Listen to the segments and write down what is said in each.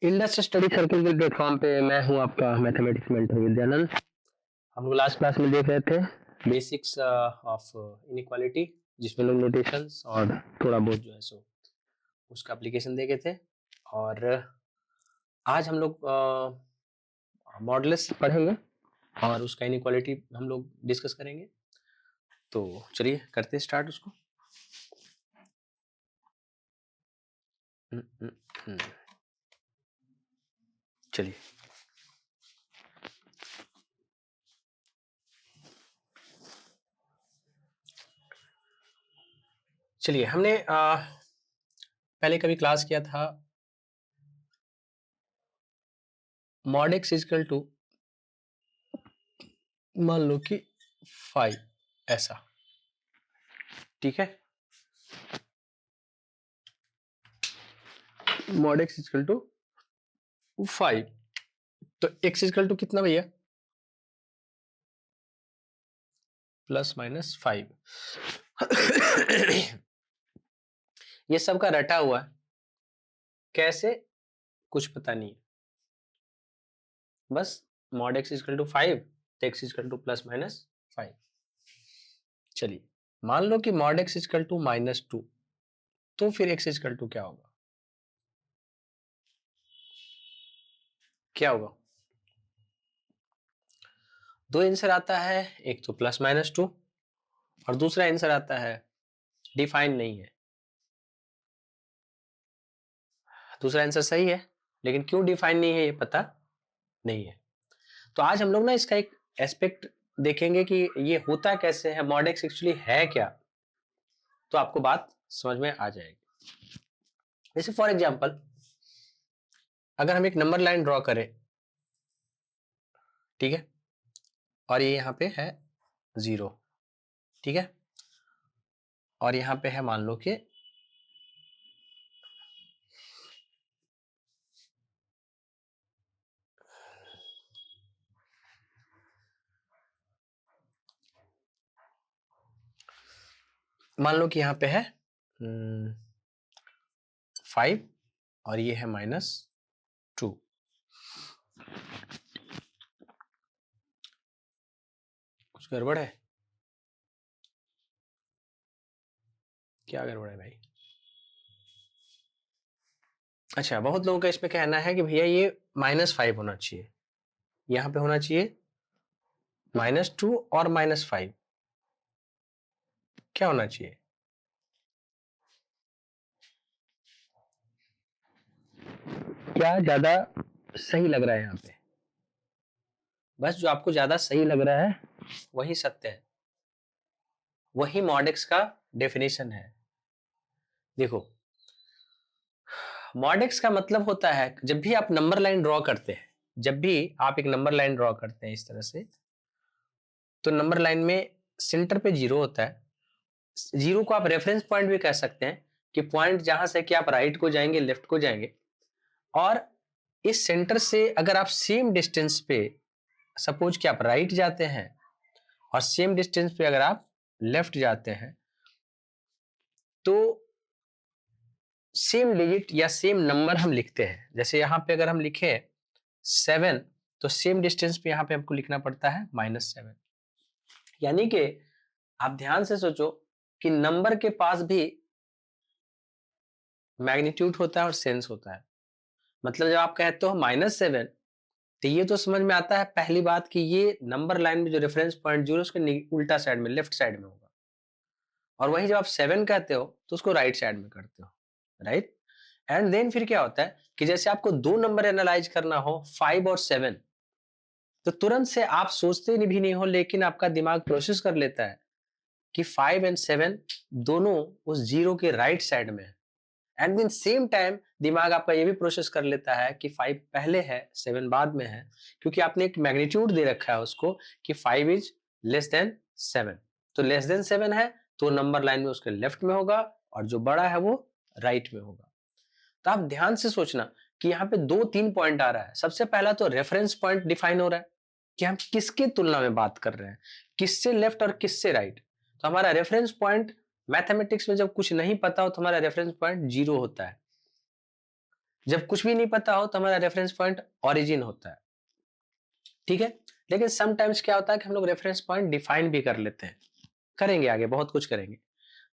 Indus study circle के platform पे मैं हूं आपका मैथमेटिक्स मेंटर विद्यानंद। हम लोग लास्ट क्लास में देख रहे थे बेसिक्स ऑफ इनइक्वालिटी, जिसमें लोग नोटेशंस और थोड़ा बहुत जो है सो उसका एप्लीकेशन देखे थे। और आज हम लोग मॉडुलस पढ़ेंगे और उसका इनइक्वालिटी हम लोग डिस्कस करेंगे। तो चलिए करते स्टार्ट उसको। चलिए चलिए हमने पहले कभी क्लास किया था मॉड एक्स इजकल टू, मान लो कि 5 ऐसा, ठीक है। मॉड एक्स इजकल टू 5, तो एक्स इजकल टू कितना भैया? +-5। ये सब का रटा हुआ है, कैसे कुछ पता नहीं है। बस मॉड एक्स इजकल टू 5 तो एक्स इजकल टू +-5। चलिए मान लो कि मॉड एक्स इजकल टू -2, तो फिर एक्स इजकल टू क्या होगा? क्या होगा? दो आंसर आता है, एक तो +-2 और दूसरा आंसर आता है डिफाइन नहीं है। दूसरा आंसर सही है, लेकिन क्यों डिफाइन नहीं है ये पता नहीं है। तो आज हम लोग ना इसका एक एस्पेक्ट देखेंगे कि ये होता कैसे है, मॉड एक्स एक्चुअली है क्या, तो आपको बात समझ में आ जाएगी। जैसे फॉर एग्जांपल अगर हम एक नंबर लाइन ड्रॉ करें, ठीक है, और ये यहाँ पे है 0, ठीक है, और यहाँ पे है मान लो कि यहाँ पे है 5 और ये है -2। कुछ गड़बड़ है? क्या गड़बड़ है भाई? अच्छा, बहुत लोगों का इसमें कहना है कि भैया ये -5 होना चाहिए, यहाँ पे होना चाहिए -2 और -5। क्या होना चाहिए? क्या ज्यादा सही लग रहा है यहाँ पे? बस जो आपको ज्यादा सही लग रहा है वही सत्य है, वही मॉड एक्स का डेफिनेशन है। देखो, मॉड एक्स का मतलब होता है जब भी आप नंबर लाइन ड्रॉ करते हैं, जब भी आप एक नंबर लाइन ड्रॉ करते हैं इस तरह से, तो नंबर लाइन में सेंटर पे 0 होता है। 0 को आप रेफरेंस पॉइंट भी कह सकते हैं कि पॉइंट जहां से कि आप राइट को जाएंगे, लेफ्ट को जाएंगे, और इस सेंटर से अगर आप सेम डिस्टेंस पे, सपोज कि आप राइट जाते हैं और सेम डिस्टेंस पे अगर आप लेफ्ट जाते हैं, तो सेम डिजिट या सेम नंबर हम लिखते हैं। जैसे यहाँ पे अगर हम लिखे 7, तो सेम डिस्टेंस पे यहाँ पे हमको लिखना पड़ता है -7। यानी कि आप ध्यान से सोचो कि नंबर के पास भी मैग्नीट्यूड होता है और सेंस होता है। मतलब जब आप कहते हो -7, तो ये तो समझ में आता है पहली बात कि ये नंबर लाइन में जो रेफरेंस पॉइंट 0 उसके उल्टा साइड में, लेफ्ट साइड में होगा। और वही जब आप 7 कहते हो तो उसको राइट साइड में करते हो, राइट। एंड देन फिर क्या होता है कि जैसे आपको दो नंबर एनालाइज करना हो, 5 और 7, तो तुरंत से आप सोचते भी नहीं हो, लेकिन आपका दिमाग प्रोसेस कर लेता है कि 5 एंड 7 दोनों उस 0 के राइट साइड में है। एंड देन सेम टाइम दिमाग आपका ये भी प्रोसेस कर लेता है कि 5 पहले है, 7 बाद में है, क्योंकि आपने एक मैग्नीट्यूड दे रखा है उसको कि 5 इज लेस देन 7। तो लेस देन 7 है तो नंबर लाइन में उसके लेफ्ट में होगा, और जो बड़ा है वो राइट में होगा। तो आप ध्यान से सोचना कि यहाँ पे 2-3 पॉइंट आ रहा है। सबसे पहला तो रेफरेंस पॉइंट डिफाइन हो रहा है कि हम किसके तुलना में बात कर रहे हैं, किससे लेफ्ट और किससे राइट। तो हमारा रेफरेंस पॉइंट, मैथमेटिक्स में जब कुछ नहीं पता हो तो हमारा रेफरेंस पॉइंट 0 होता है। जब कुछ भी नहीं पता हो तो हमारा रेफरेंस पॉइंट ओरिजिन होता है, ठीक है। लेकिन समटाइम्स क्या होता है कि हम लोग रेफरेंस पॉइंट डिफाइन भी कर लेते हैं, करेंगे आगे बहुत कुछ करेंगे।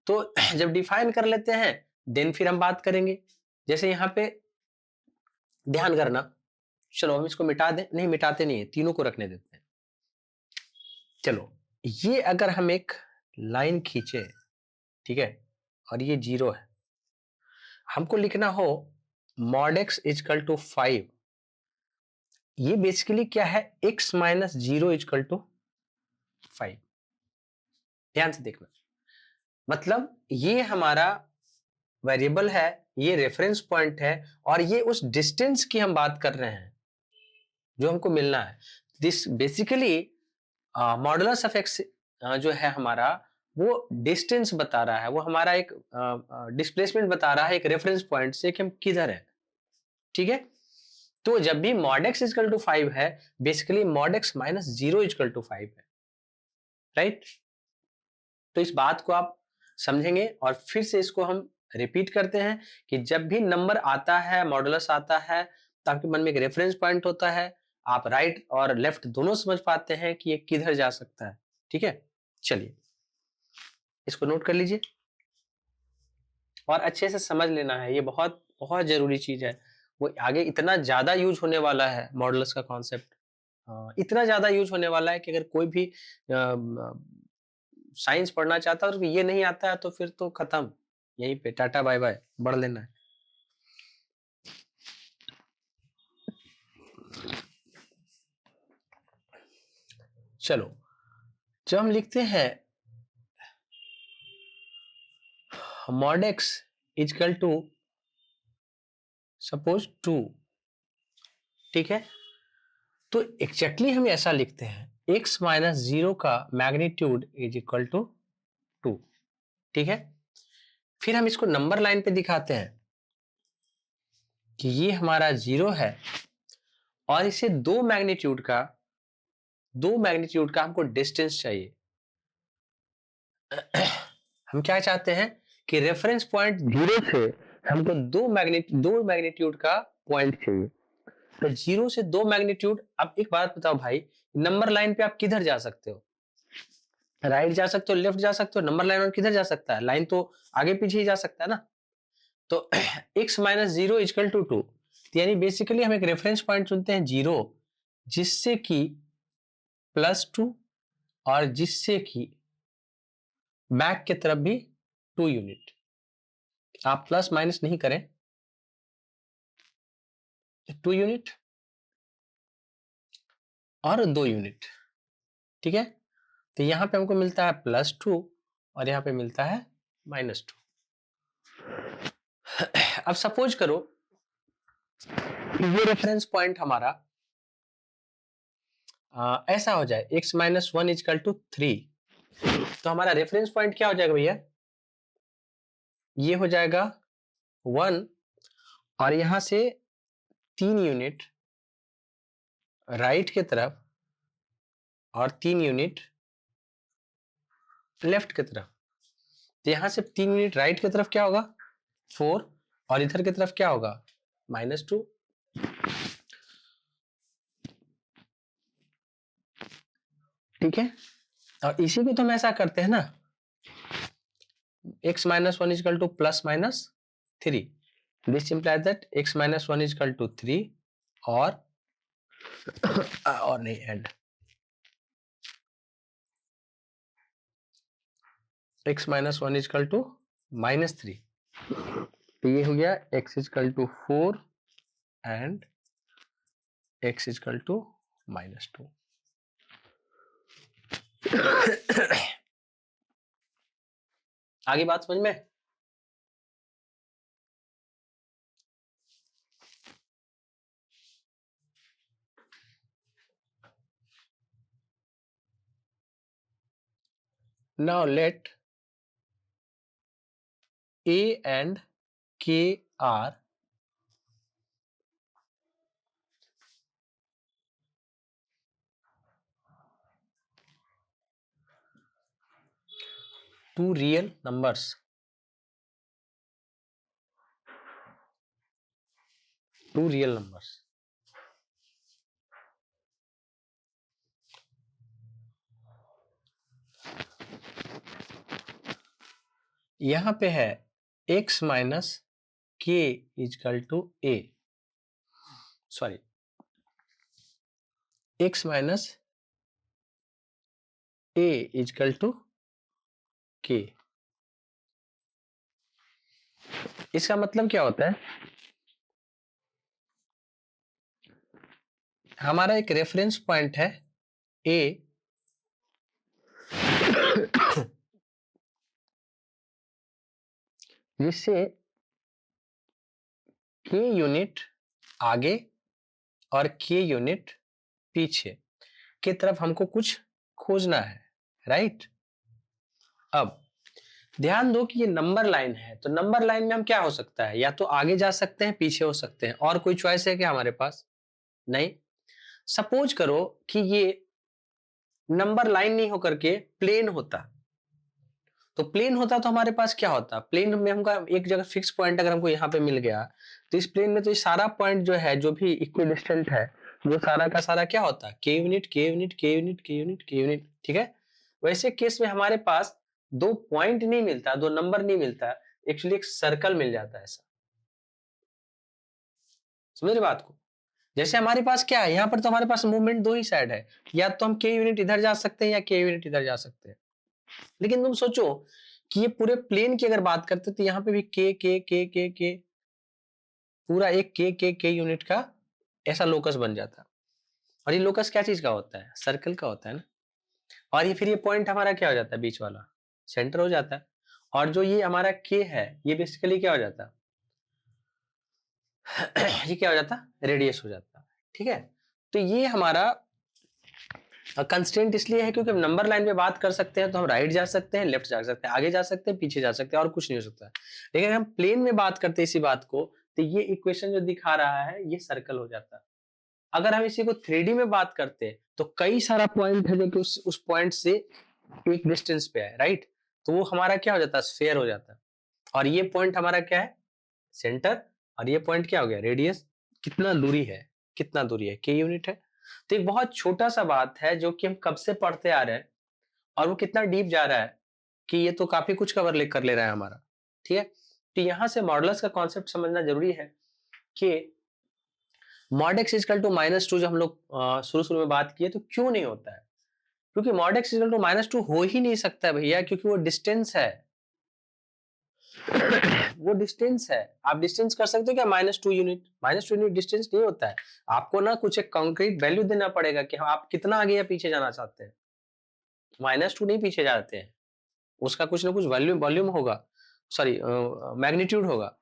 तो जब डिफाइन कर लेते हैं देन फिर हम बात करेंगे। जैसे यहाँ पे ध्यान करना, चलो हम इसको मिटा दें, नहीं मिटाते नहीं है, तीनों को रखने देते हैं। चलो ये अगर हम एक लाइन खींचे, ठीक है, और ये 0 है, हमको लिखना हो mod x इजकल टू 5, ये बेसिकली क्या है, x माइनस 0 इजकल टू 5। ध्यान से देखना, मतलब ये हमारा वेरिएबल है, ये रेफरेंस पॉइंट है, और ये उस डिस्टेंस की हम बात कर रहे हैं जो हमको मिलना है। This basically modulus of x जो है हमारा, वो डिस्टेंस बता रहा है, वो हमारा एक डिस्प्लेसमेंट बता रहा है एक रेफरेंस पॉइंट से कि हम किधर है, ठीक है। तो जब भी mod x इजकल टू 5 है, basically mod x minus 0 equal to 5 है, राइट। तो इस बात को आप समझेंगे और फिर से इसको हम रिपीट करते हैं कि जब भी नंबर आता है, मॉडुलस आता है, तो आपके मन में एक रेफरेंस पॉइंट होता है, आप राइट और लेफ्ट दोनों समझ पाते हैं कि ये किधर जा सकता है, ठीक है। चलिए इसको नोट कर लीजिए और अच्छे से समझ लेना है, ये बहुत बहुत जरूरी चीज है। वो आगे इतना ज्यादा यूज होने वाला है मॉडुलस का कॉन्सेप्ट, इतना ज्यादा यूज होने वाला है कि अगर कोई भी साइंस पढ़ना चाहता है और ये नहीं आता है तो फिर तो खत्म, यहीं पे टाटा बाय बाय, बढ़ लेना है। चलो जब हम लिखते हैं mod x equal to suppose 2, ठीक है, तो एग्जैक्टली हम ऐसा लिखते हैं x माइनस 0 का मैग्नीट्यूड इज इक्वल टू 2, ठीक है। फिर हम इसको नंबर लाइन पे दिखाते हैं कि ये हमारा 0 है और इसे दो मैग्नीट्यूड का हमको डिस्टेंस चाहिए। हम क्या चाहते हैं कि रेफरेंस पॉइंट 0 से हमको दो मैग्नीट्यूड का पॉइंट चाहिए। तो 0 से दो मैग्नीट्यूड, अब एक बात बताओ भाई, नंबर लाइन पे आप किधर जा सकते हो, राइट जा सकते हो, लेफ्ट जा सकते हो, नंबर लाइन में किधर जा सकता है, लाइन तो आगे पीछे ही जा सकता है ना। तो x माइनस 0 इजकल टू 2, यानी बेसिकली हम एक रेफरेंस पॉइंट चुनते हैं 0, जिससे कि +2 और जिससे कि बैक की तरफ भी 2 यूनिट, आप प्लस माइनस नहीं करें, 2 यूनिट और 2 यूनिट, ठीक है। तो यहां पे हमको मिलता है +2 और यहां पे मिलता है -2। अब सपोज करो कि ये रेफरेंस पॉइंट हमारा ऐसा हो जाए x माइनस 1 इजकल टू 3, तो हमारा रेफरेंस पॉइंट क्या हो जाएगा भैया, ये हो जाएगा 1 और यहां से 3 यूनिट राइट की तरफ और 3 यूनिट लेफ्ट की तरफ। तो यहां से 3 यूनिट राइट की तरफ क्या होगा 4 और इधर की तरफ क्या होगा -2, ठीक है। और इसी को तो हम ऐसा करते हैं ना, x minus 1 equal to +-3, this implies that x minus 1 equal to 3 और और नहीं and x minus 1 equal to -3, तो ये हो गया x equal to 4 and x equal to -2। आगे बात समझ में, now let a and k are two real numbers two real numbers. यहां पे है x minus k equal to a, sorry x minus A equal to के। इसका मतलब क्या होता है, हमारा एक रेफरेंस पॉइंट है ए जिससे के यूनिट आगे और के यूनिट पीछे की तरफ हमको कुछ खोजना है, राइट। अब ध्यान दो कि ये नंबर लाइन है, तो नंबर लाइन में हम क्या हो सकता है, या तो आगे जा सकते हैं पीछे हो सकते हैं, और कोई चॉइस है क्या हमारे पास, नहीं। सपोज करो कि ये नंबर लाइन नहीं होकर के प्लेन होता, तो प्लेन होता तो हमारे पास क्या होता, प्लेन में हमका एक जगह फिक्स पॉइंट अगर हमको यहाँ पे मिल गया, तो इस प्लेन में तो ये सारा पॉइंट जो है, जो भी इक्विडिस्टेंट है, वो सारा का सारा क्या होता है, के यूनिट के यूनिट के यूनिट के यूनिट के यूनिट, ठीक है। वैसे केस में हमारे पास दो पॉइंट नहीं मिलता, दो नंबर नहीं मिलता, एक्चुअली एक सर्कल मिल जाता है ऐसा, समझ रहे बात को। जैसे हमारे पास क्या है, यहाँ पर तो हमारे पास मूवमेंट दो ही साइड है, या तो हम के यूनिट इधर जा सकते हैं या के यूनिट इधर जा सकते हैं। लेकिन तुम सोचो कि ये पूरे प्लेन की अगर बात करते तो यहाँ पे भी के पूरा एक के यूनिट का ऐसा लोकस बन जाता। और ये लोकस क्या चीज का होता है, सर्कल का होता है ना। और ये फिर ये पॉइंट हमारा क्या हो जाता है, बीच वाला सेंटर हो जाता है। और जो ये हमारा के है, ये बेसिकली क्या हो जाता है ये क्या हो जाता, रेडियस हो जाता, ठीक है। तो ये हमारा कंस्ट्रेंट इसलिए है क्योंकि हम नंबर लाइन पे बात कर सकते हैं, तो हम राइट जा सकते हैं, लेफ्ट जा सकते हैं, आगे जा सकते हैं, पीछे जा सकते हैं, और कुछ नहीं हो सकता। लेकिन हम प्लेन में बात करते हैं इसी बात को, तो ये इक्वेशन जो दिखा रहा है ये सर्कल हो जाता। अगर हम इसी को 3D में बात करते हैं तो कई सारा पॉइंट है जो कि उस पॉइंट से एक डिस्टेंस पे है, राइट। तो वो हमारा क्या हो जाता है, स्फेयर हो जाता है। और ये पॉइंट हमारा क्या है, सेंटर। और ये पॉइंट क्या हो गया, रेडियस। कितना दूरी है, कितना दूरी है, के यूनिट है। तो एक बहुत छोटा सा बात है जो कि हम कब से पढ़ते आ रहे हैं, और वो कितना डीप जा रहा है कि ये तो काफी कुछ कवर कर ले रहा है हमारा, ठीक है। तो यहां से मॉडुलस का कॉन्सेप्ट समझना जरूरी है कि मॉड एक्स इजकल टू -2 जब हम लोग शुरू शुरू में बात किए तो क्यों नहीं होता है, क्योंकि मॉड एक्स इजकल टू -2 हो ही नहीं सकता है भैया, क्योंकि वो डिस्टेंस है वो डिस्टेंस है। आप डिस्टेंस कर सकते हो क्या, -2 यूनिट, -2 यूनिट डिस्टेंस नहीं होता है। आपको ना कुछ एक कॉन्क्रीट वैल्यू देना पड़ेगा कि हाँ आप कितना आगे या पीछे जाना चाहते हैं। -2 नहीं पीछे जाते हैं, उसका कुछ ना कुछ वॉल्यूम होगा, सॉरी मैग्नीट्यूड होगा।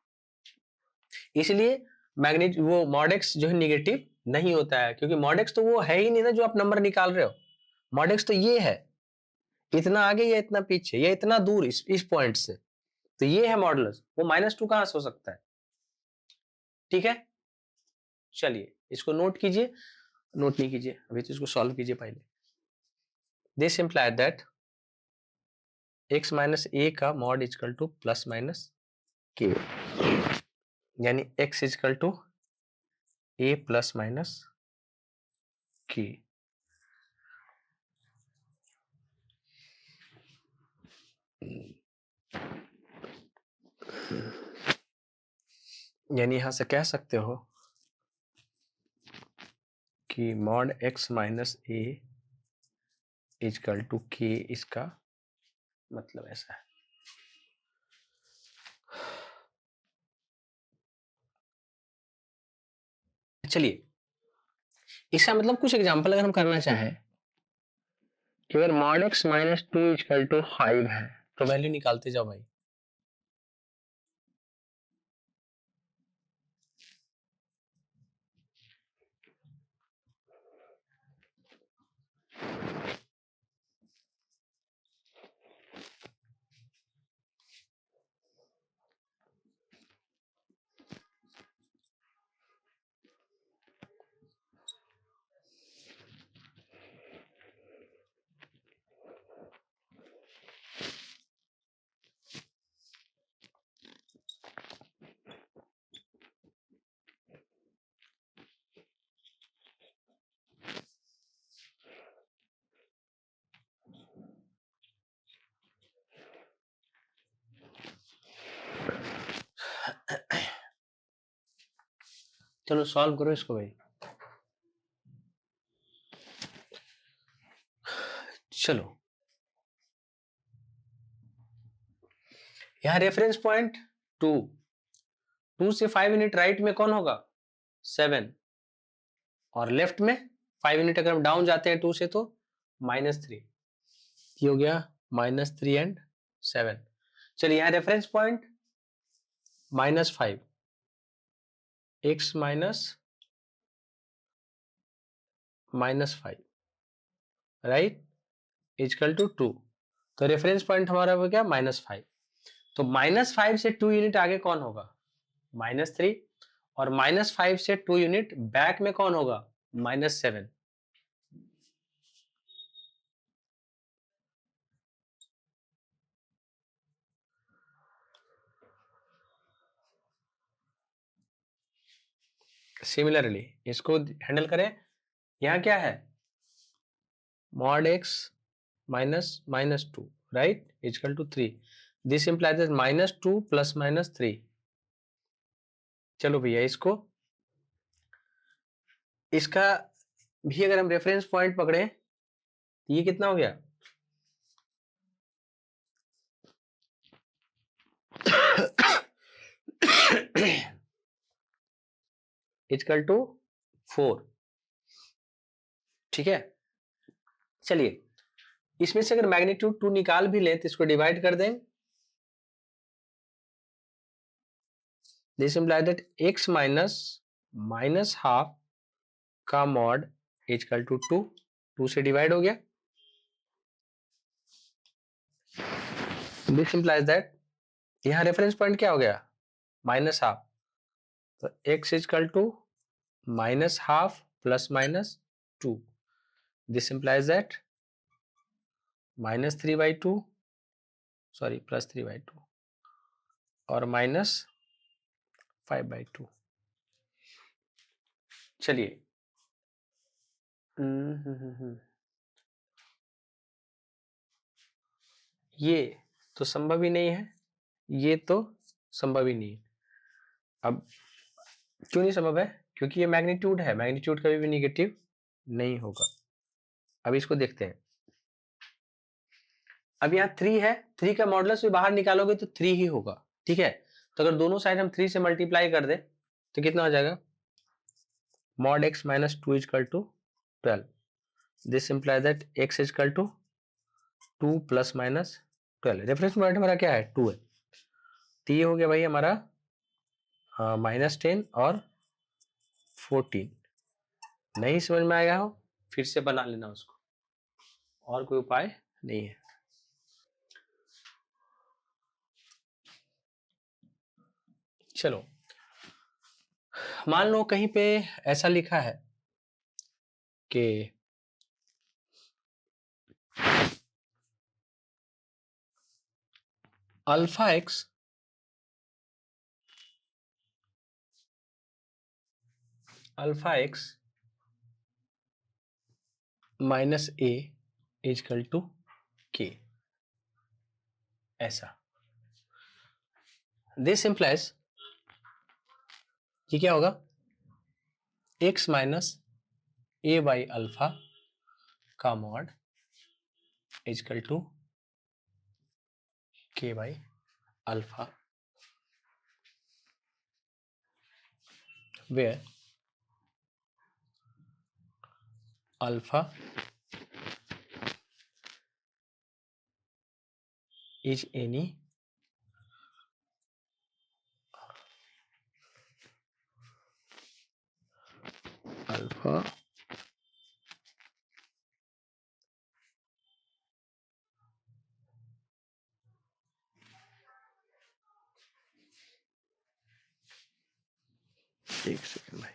इसलिए मैग्नीट वो मॉड एक्स जो है निगेटिव नहीं होता है, क्योंकि मॉड एक्स तो वो है ही नहीं ना जो आप नंबर निकाल रहे हो। मॉड एक्स तो ये है, इतना आगे या इतना पीछे या इतना दूर इस पॉइंट से, तो ये है मॉडुलस। वो -2 कहां से हो सकता है, ठीक है। चलिए इसको नोट कीजिए, नोट नहीं कीजिए अभी, तो इसको सॉल्व कीजिए पहले। This imply that x minus A का mod equal to plus minus K, यानी x equal to A plus minus K. यानी यहां से कह सकते हो कि mod x minus A equal to के, इसका मतलब ऐसा है। चलिए इसका मतलब कुछ एग्जांपल अगर हम करना चाहें कि अगर mod x minus 2 equal to 5 है, तो वैल्यू निकालते जाओ भाई। चलो सॉल्व करो इसको भाई। चलो यहाँ रेफरेंस पॉइंट 2, 2 से 5 यूनिट राइट में कौन होगा 7, और लेफ्ट में 5 यूनिट अगर हम डाउन जाते हैं 2 से तो -3, ये हो गया -3 एंड 7। चलिए यहाँ reference point -5, x -5 right equal to 2, तो रेफरेंस पॉइंट हमारा हो गया -5। तो -5 से 2 यूनिट आगे कौन होगा -3, और -5 से 2 यूनिट बैक में कौन होगा -7। सिमिलरली इसको हैंडल करें, यहाँ क्या है mod x -2 right equal to 3, this implies -2 plus -3। चलो भैया इसको, इसका भी अगर हम रेफरेंस पॉइंट पकड़े तो ये कितना हो गया इजकल टू 4, ठीक है। चलिए इसमें से अगर मैग्नीट्यूड 2 निकाल भी लें तो इसको डिवाइड कर दें, this implies that x minus half का मॉड इजकल टू 2, 2 से डिवाइड हो गया, दिस इंप्लाइज दैट यहाँ रेफरेंस पॉइंट क्या हो गया -हाफ, तो x equal to -half plus -2, this implies that -3/2 sorry +3/2 और -5/2। चलिए ये तो संभव ही नहीं है, ये तो संभव ही नहीं है। अब क्यों नहीं संभव है, क्योंकि ये मैग्नीट्यूड है, मैग्नीट्यूड कभी भी निगेटिव नहीं होगा। अब इसको देखते हैं, अब यहाँ 3 है, 3 का मॉडुलस भी बाहर निकालोगे तो 3 ही होगा, ठीक है। तो अगर दोनों साइड हम 3 से मल्टीप्लाई कर दें तो कितना हो जाएगा mod x minus 2 is equal to 12, this implies that x is equal to 2 plus minus 12, reference point हमारा क्या है 2 है, तो ये हो गया भाई हमारा -10 और 14। नहीं समझ में आएगा हो फिर से बना लेना उसको, और कोई उपाय नहीं है। चलो मान लो कहीं पे ऐसा लिखा है कि alpha X minus A equal to K, ऐसा दिस इंप्लाइज ये क्या होगा x minus A by alpha का mod equal to K by alpha, where alpha is any alpha एक सेकंड भाई,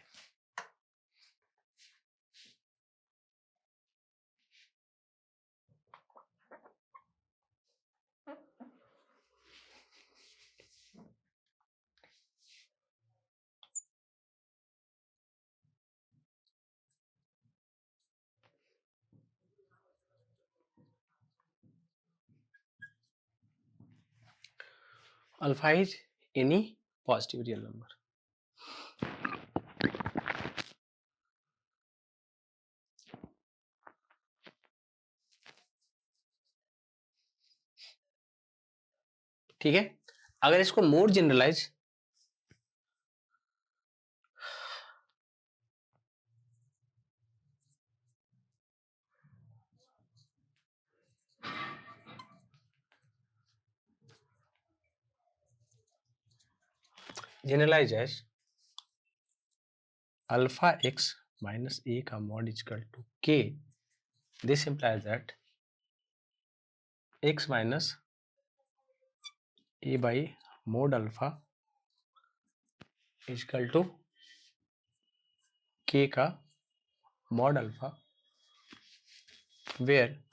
alpha is any positive real number. ठीक है। अगर इसको more generalise as alpha X minus A का mod equal to K, this implies that X minus A by mod alpha equal to के का mod alpha where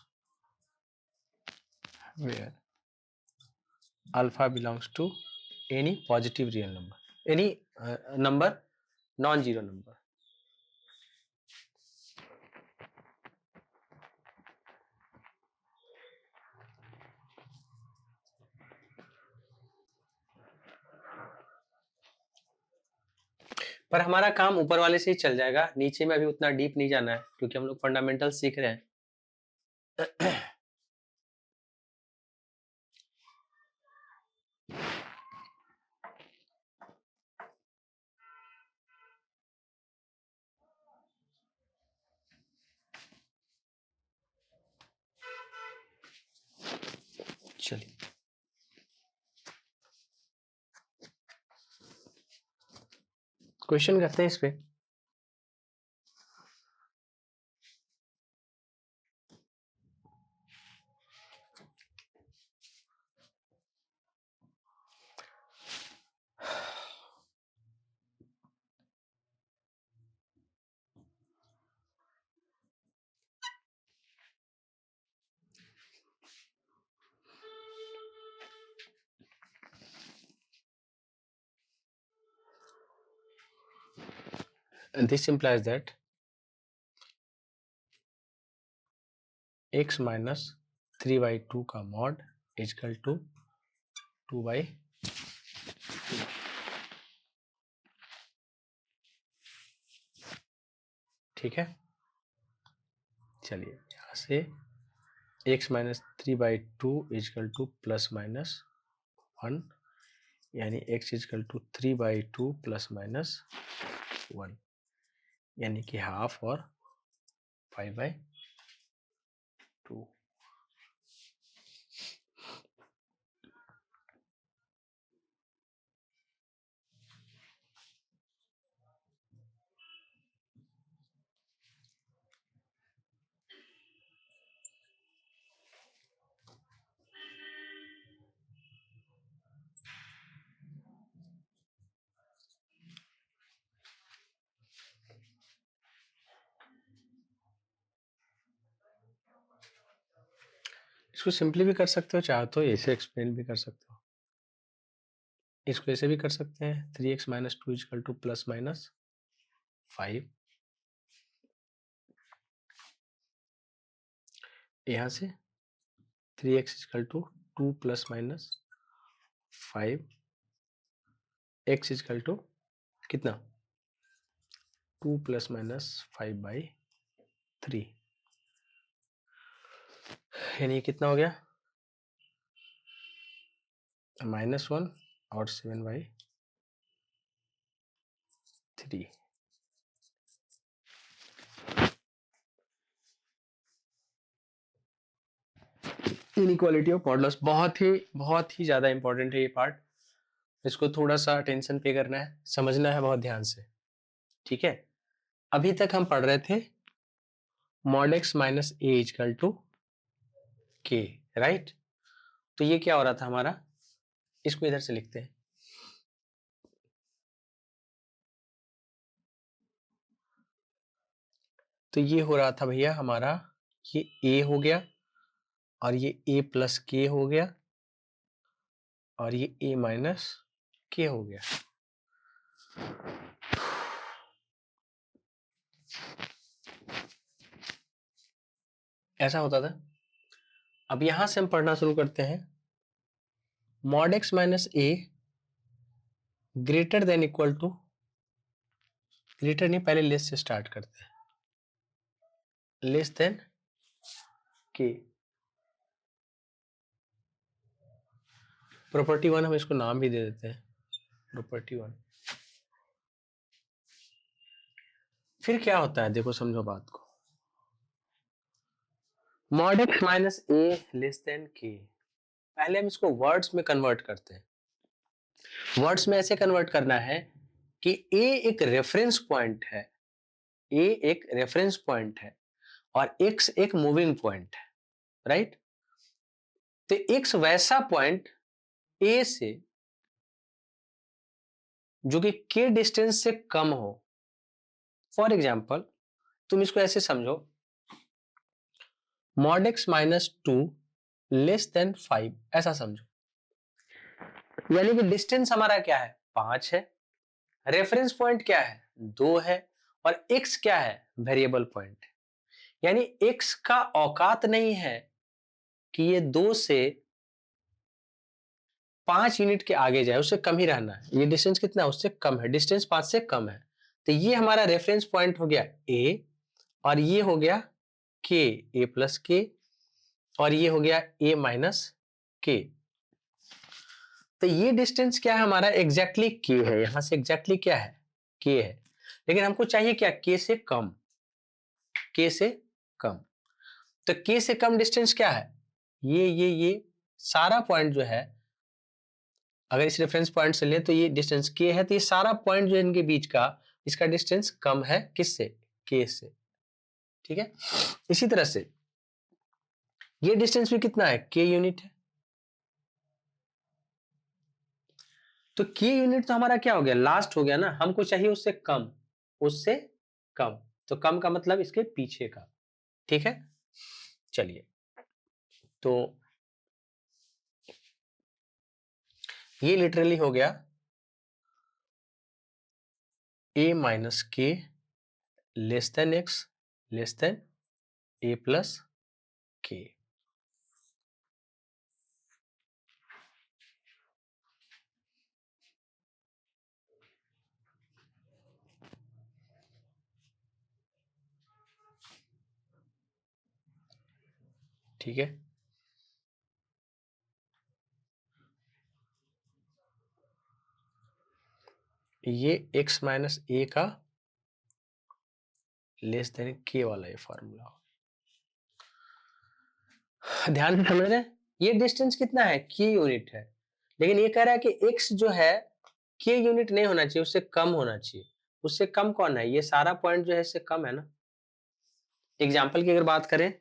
alpha belongs to any positive real number, any number, non-zero number. पर हमारा काम ऊपर वाले से ही चल जाएगा, नीचे में अभी उतना डीप नहीं जाना है क्योंकि हम लोग फंडामेंटल सीख रहे हैं। चलिए क्वेश्चन करते हैं इस पे। And this implies that x minus 3/2 का मॉड इक्वल टू 2/2। ठीक है, चलिए यहाँ से x minus 3/2 equal to plus minus 1, यानी x equal to 3/2 plus minus 1, यानी कि हाफ और 5/2। इसको सिंपली भी कर सकते हो, चाहे तो ऐसे एक्सप्लेन भी कर सकते हो, इसको ऐसे भी कर सकते हैं 3x minus 2 equal to plus minus 5, यहाँ से 3x equal to 2 plus minus 5, x equal to कितना 2 प्लस माइनस 5/3, यानी कितना हो गया -1 और 7/3। इनइक्वालिटी ऑफ मॉडुलस बहुत ही ज्यादा इंपॉर्टेंट है ये पार्ट, इसको थोड़ा सा अटेंशन पे करना है, समझना है बहुत ध्यान से। ठीक है, अभी तक हम पढ़ रहे थे mod x minus a equal to k, right. तो ये क्या हो रहा था हमारा, इसको इधर से लिखते हैं, तो ये हो रहा था भैया हमारा, ये a हो गया और ये a प्लस के हो गया और ये a माइनस के हो गया। ऐसा होता था। अब यहां से हम पढ़ना शुरू करते हैं, mod x minus A greater than equal to, greater नहीं पहले लेस से स्टार्ट करते हैं, लेस देन के। प्रॉपर्टी 1 हम इसको नाम भी दे देते हैं, प्रॉपर्टी 1। फिर क्या होता है, देखो समझो बात को। मॉड एक्स माइनस ए लेस देन के, पहले हम इसको वर्ड्स में कन्वर्ट करते हैं। वर्ड्स में ऐसे कन्वर्ट करना है कि ए एक रेफरेंस पॉइंट है, ए एक रेफरेंस पॉइंट है और एक्स एक मूविंग पॉइंट है, राइट। तो एक्स वैसा पॉइंट ए से जो कि के डिस्टेंस से कम हो। फॉर एग्जाम्पल तुम इसको ऐसे समझो, mod x minus 2 less than 5, ऐसा समझो। यानी कि डिस्टेंस हमारा क्या है, 5 है, रेफरेंस पॉइंट क्या है, 2 है, और x क्या है, वेरिएबल पॉइंट। यानी x का औकात नहीं है कि ये 2 से 5 यूनिट के आगे जाए, उससे कम ही रहना है। ये डिस्टेंस कितना है, उससे कम है, डिस्टेंस 5 से कम है। तो ये हमारा रेफरेंस पॉइंट हो गया a, और ये हो गया k, a प्लस के, और ये हो गया a माइनस के। तो ये डिस्टेंस क्या है हमारा, एग्जैक्टली k है, यहां से एग्जैक्टली क्या है, k है। लेकिन हमको चाहिए क्या, k से कम, k से कम। तो k से कम डिस्टेंस क्या है, ये सारा पॉइंट जो है, अगर इस रेफरेंस पॉइंट से ले तो ये डिस्टेंस k है, तो ये सारा पॉइंट जो है इनके बीच का, इसका डिस्टेंस कम है किससे, k से, ठीक है। इसी तरह से ये डिस्टेंस भी कितना है, k यूनिट है। तो k यूनिट तो हमारा क्या हो गया, लास्ट हो गया ना, हमको चाहिए उससे कम, उससे कम। तो कम का मतलब इसके पीछे का, ठीक है। चलिए, तो ये लिटरली हो गया a माइनस के less than x less than a plus के। ठीक है, ये x माइनस ए का लेस देन के वाला ये फॉर्मूला। ध्यान से समझ रहे हैं, ये डिस्टेंस कितना है, के यूनिट है, लेकिन ये कह रहा है कि x जो है के यूनिट नहीं होना चाहिए, उससे कम होना चाहिए। उससे कम कौन है, ये सारा पॉइंट जो है इससे कम है ना। एग्जाम्पल की अगर बात करें,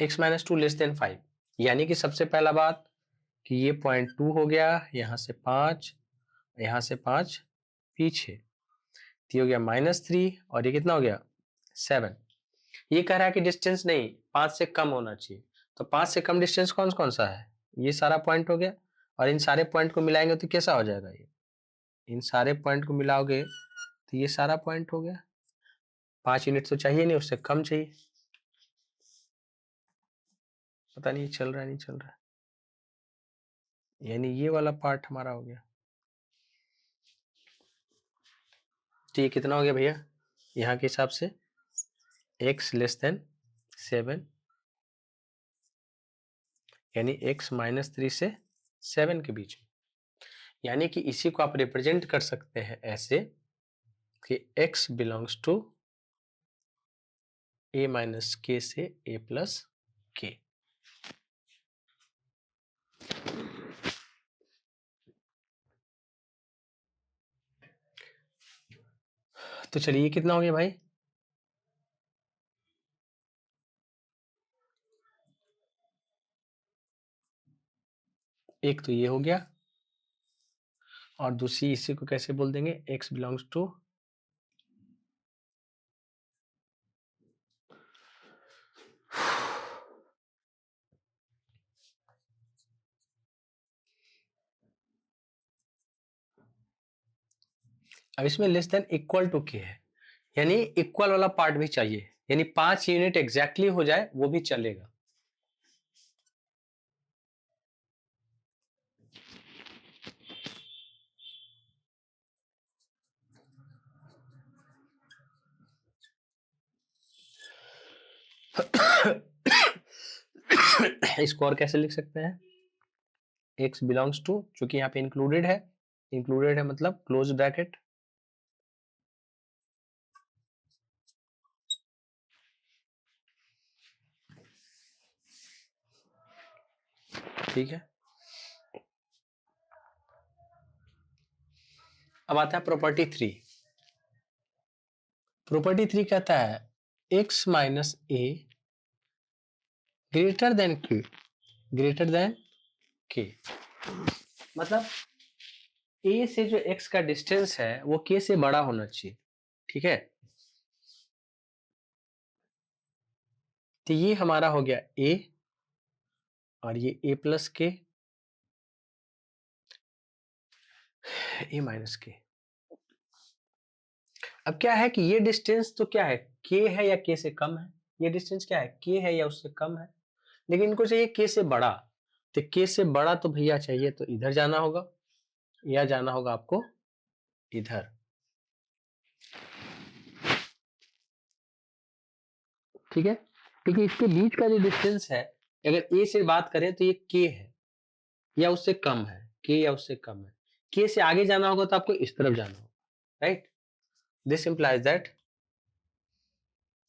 x माइनस 2 लेस देन 5, यानी कि सबसे पहला बात कि ये पॉइंट 2 हो गया, यहां से 5, यहां से 5 पीछे, तो ये हो गया -3, और ये कितना हो गया 7। ये कह रहा है कि डिस्टेंस नहीं, 5 से कम होना चाहिए। तो 5 से कम डिस्टेंस कौन कौन सा है, ये सारा पॉइंट हो गया, और इन सारे पॉइंट को मिलाएंगे तो कैसा हो जाएगा, ये इन सारे पॉइंट को मिलाओगे तो ये सारा पॉइंट हो गया। 5 यूनिट तो चाहिए नहीं, उससे कम चाहिए। पता नहीं चल रहा है, नहीं चल रहा है, यानी ये वाला पार्ट हमारा हो गया। तो ये कितना हो गया भैया, यहाँ के हिसाब से x लेस देन 7, यानी x माइनस 3 से 7 के बीच में। यानी कि इसी को आप रिप्रेजेंट कर सकते हैं ऐसे कि x belongs to a minus k से a प्लस के। तो चलिए कितना हो गया भाई, एक तो ये हो गया, और दूसरी इसी को कैसे बोल देंगे, x बिलोंग्स टू अब इसमें लेस देन इक्वल टू के है, यानी इक्वल वाला पार्ट भी चाहिए, यानी 5 यूनिट एग्जैक्टली हो जाए वो भी चलेगा। इसको और कैसे लिख सकते हैं, x बिलोंग्स टू, चूंकि यहाँ पे इंक्लूडेड है मतलब क्लोज ब्रैकेट, ठीक है। अब आता है प्रॉपर्टी 3। प्रॉपर्टी 3 कहता है x माइनस ए greater than k, greater than k, मतलब a से जो x का डिस्टेंस है वो k से बड़ा होना चाहिए, ठीक है। तो ये हमारा हो गया a और ये a प्लस के, a माइनस के। अब क्या है कि ये डिस्टेंस तो क्या है, k है या k से कम है, ये डिस्टेंस क्या है, k है या उससे कम है, लेकिन इनको चाहिए k से बड़ा। तो k से बड़ा तो भैया चाहिए तो इधर जाना होगा या जाना होगा आपको इधर, ठीक है। क्योंकि इसके बीच का जो डिस्टेंस है, अगर a से बात करें तो ये k है या उससे कम है, k या उससे कम है, k से आगे जाना होगा तो आपको इस तरफ जाना होगा, right. This implies that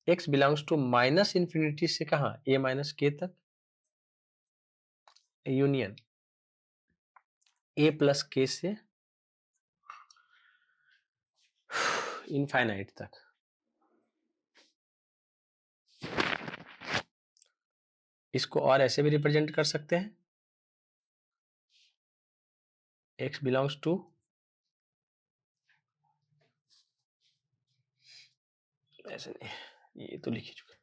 x belongs to minus infinity से कहा a माइनस k तक, यूनियन a प्लस k से इनफाइनाइट तक। इसको और ऐसे भी रिप्रेजेंट कर सकते हैं, x बिलोंग्स टू, ऐसे नहीं, ये तो लिख ही चुके।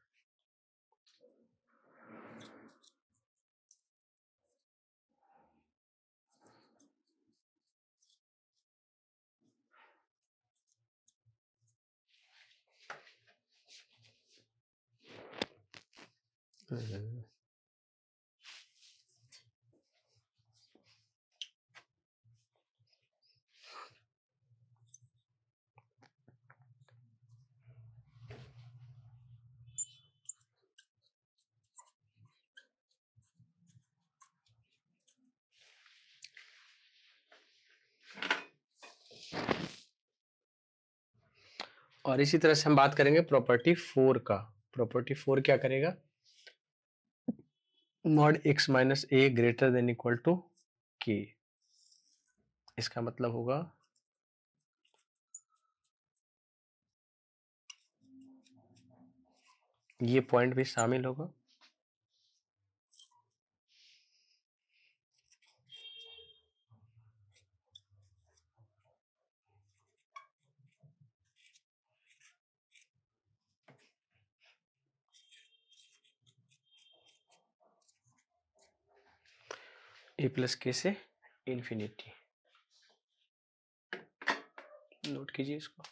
और इसी तरह से हम बात करेंगे प्रॉपर्टी 4 का। प्रॉपर्टी 4 क्या करेगा, mod x minus A greater than equal to k, इसका मतलब होगा ये पॉइंट भी शामिल होगा, a प्लस के से इन्फिनिटी, नोट कीजिए इसको।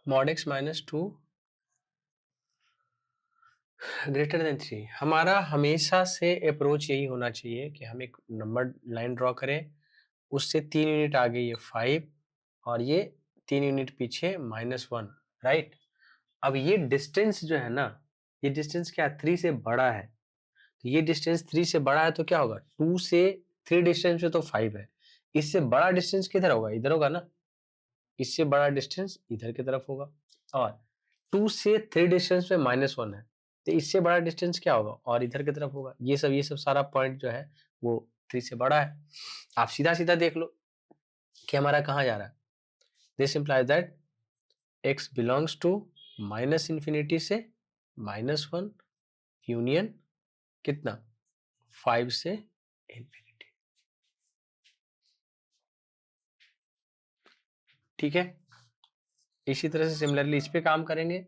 Mod x minus 2 greater than 3, हमारा हमेशा से अप्रोच यही होना चाहिए कि हम एक नंबर लाइन ड्रॉ करें, उससे 3 यूनिट आगे ये 5 और ये 3 यूनिट पीछे -1, राइट। अब ये डिस्टेंस जो है ना, ये डिस्टेंस क्या है, 3 से बड़ा है। तो ये डिस्टेंस 3 से बड़ा है तो क्या होगा, 2 से 3 डिस्टेंस में तो 5 है। इससे बड़ा डिस्टेंस किधर होगा, इधर होगा ना। इससे बड़ा डिस्टेंस इधर की तरफ होगा। और 2 से 3 डिस्टेंस में -1 है, तो इससे बड़ा डिस्टेंस क्या होगा, और इधर की तरफ होगा। ये सब सारा पॉइंट जो है वो 3 से बड़ा है। आप सीधा सीधा देख लो कि हमारा कहाँ जा रहा है। This implies that x belongs to -∞ से -1 यूनियन कितना, 5 से इंफिनिटी। ठीक है, इसी तरह से सिमिलरली इस पे काम करेंगे।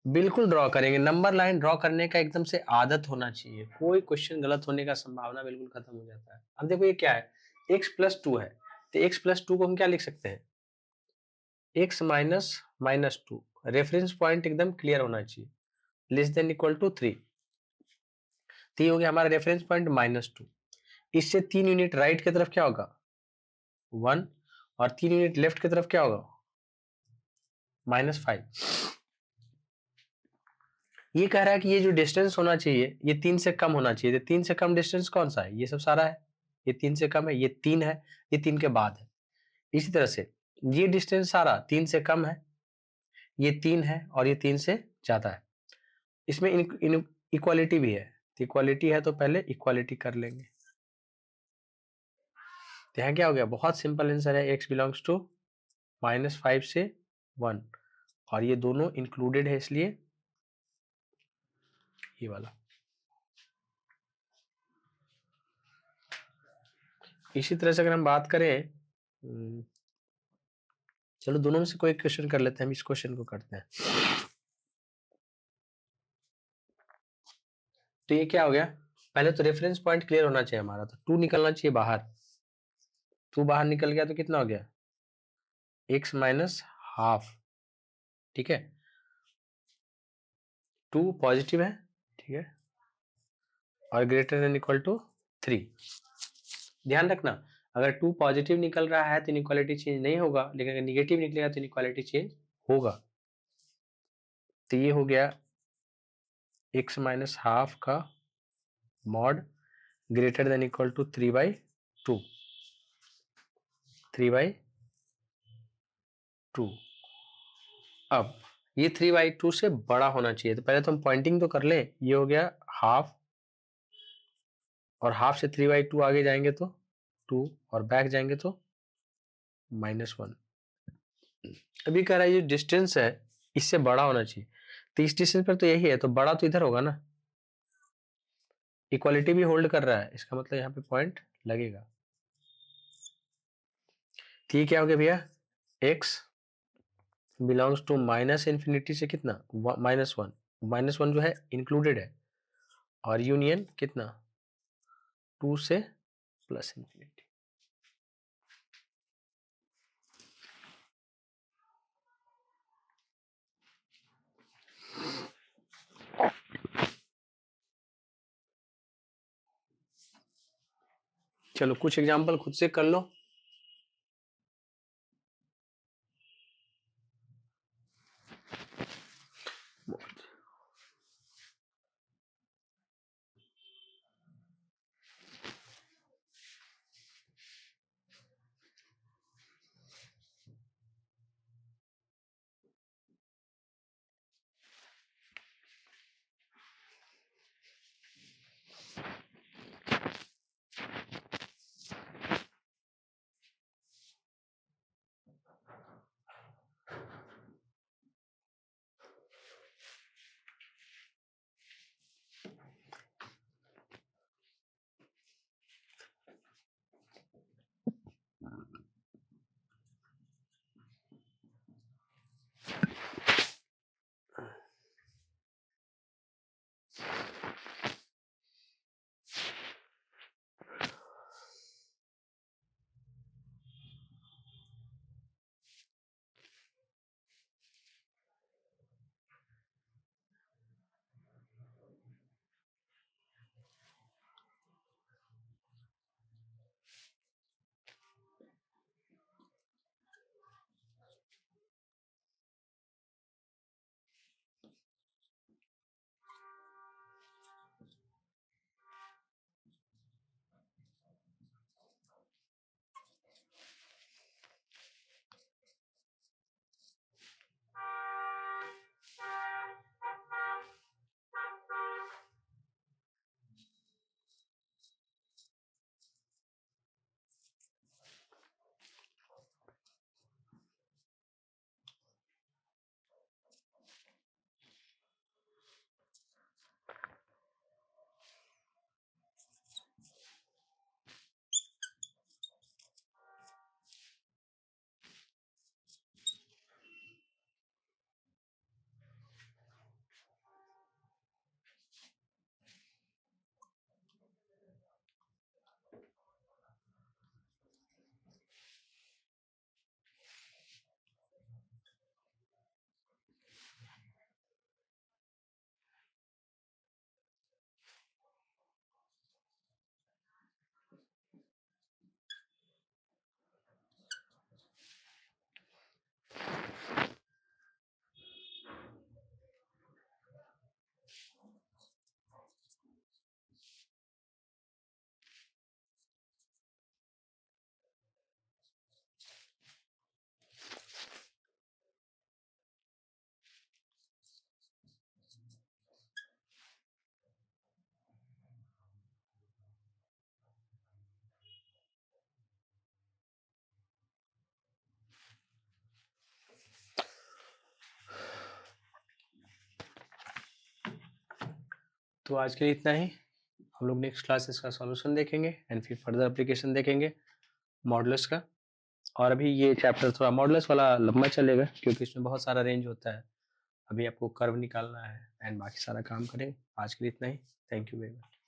बिल्कुल ड्रॉ करेंगे, नंबर लाइन ड्रॉ करने का एकदम से आदत होना चाहिए, कोई क्वेश्चन गलत होने का संभावना बिल्कुल खत्म हो जाता है। अब देखो ये क्या है, x+2 है, तो x+2 को हम क्या लिख सकते हैं, x -2। रेफरेंस पॉइंट एकदम क्लियर होना चाहिए, लेस देन इक्वल टू 3। तो ये हो गया हमारा रेफरेंस पॉइंट -2। इससे 3 यूनिट राइट की तरफ क्या होगा, 1, और 3 यूनिट लेफ्ट की तरफ क्या होगा, -5। ये कह रहा है कि ये जो डिस्टेंस होना चाहिए ये 3 से कम होना चाहिए। तो 3 से कम डिस्टेंस कौन सा है, ये सब सारा है, ये 3 से कम है, ये 3 है, ये 3 के बाद है। इसी तरह से ये डिस्टेंस सारा 3 से कम है, ये 3 है, और ये 3 से ज्यादा है। इसमें इक्वालिटी भी है, तो इक्वालिटी है तो पहले इक्वालिटी कर लेंगे। तो यहाँ क्या हो गया, बहुत सिंपल आंसर है, x बिलोंग्स टू -5 से 1, और ये दोनों इंक्लूडेड है इसलिए ये वाला। इसी तरह से अगर हम बात करें, चलो दोनों में से कोई क्वेश्चन कर लेते हैं, हम इस क्वेश्चन को करते हैं। तो ये क्या हो गया, पहले तो रेफरेंस पॉइंट क्लियर होना चाहिए हमारा, तो 2 निकलना चाहिए बाहर। 2 बाहर निकल गया तो कितना हो गया, x -12। ठीक है, 2 पॉजिटिव है, ठीक है, और ग्रेटर देन इक्वल टू 3। ध्यान रखना, अगर 2 पॉजिटिव निकल रहा है तो इनइक्वालिटी चेंज नहीं होगा, लेकिन अगर निगेटिव निकलेगा तो इनइक्वालिटी चेंज होगा। तो ये हो गया x -12 का mod greater than equal to 3/2, 3/2। अब ये 3/2 से बड़ा होना चाहिए, तो पहले तो हम पॉइंटिंग तो कर लें। ये हो गया हाफ, और हाफ से 3/2 आगे जाएंगे तो 2, और बैक जाएंगे तो -1। अभी कह रहा है ये डिस्टेंस है, इससे बड़ा होना चाहिए, तो इस डिस्टेंस पर तो यही है, तो बड़ा तो इधर होगा ना। इक्वालिटी भी होल्ड कर रहा है, इसका मतलब यहाँ पे पॉइंट लगेगा। ठीक, क्या हो गया भैया, x बिलोंग्स टू -∞ से कितना, -1। -1 जो है इंक्लूडेड है, और यूनियन कितना, 2 से +∞। चलो कुछ एग्जांपल खुद से कर लो। तो आज के लिए इतना ही। हम लोग नेक्स्ट क्लास इसका सॉल्यूशन देखेंगे एंड फिर फर्दर एप्लीकेशन देखेंगे मॉडुलस का। और अभी ये चैप्टर थोड़ा मॉडुलस वाला लंबा चलेगा क्योंकि इसमें बहुत सारा रेंज होता है। अभी आपको कर्व निकालना है एंड बाकी सारा काम करेंगे। आज के लिए इतना ही। Thank you very much.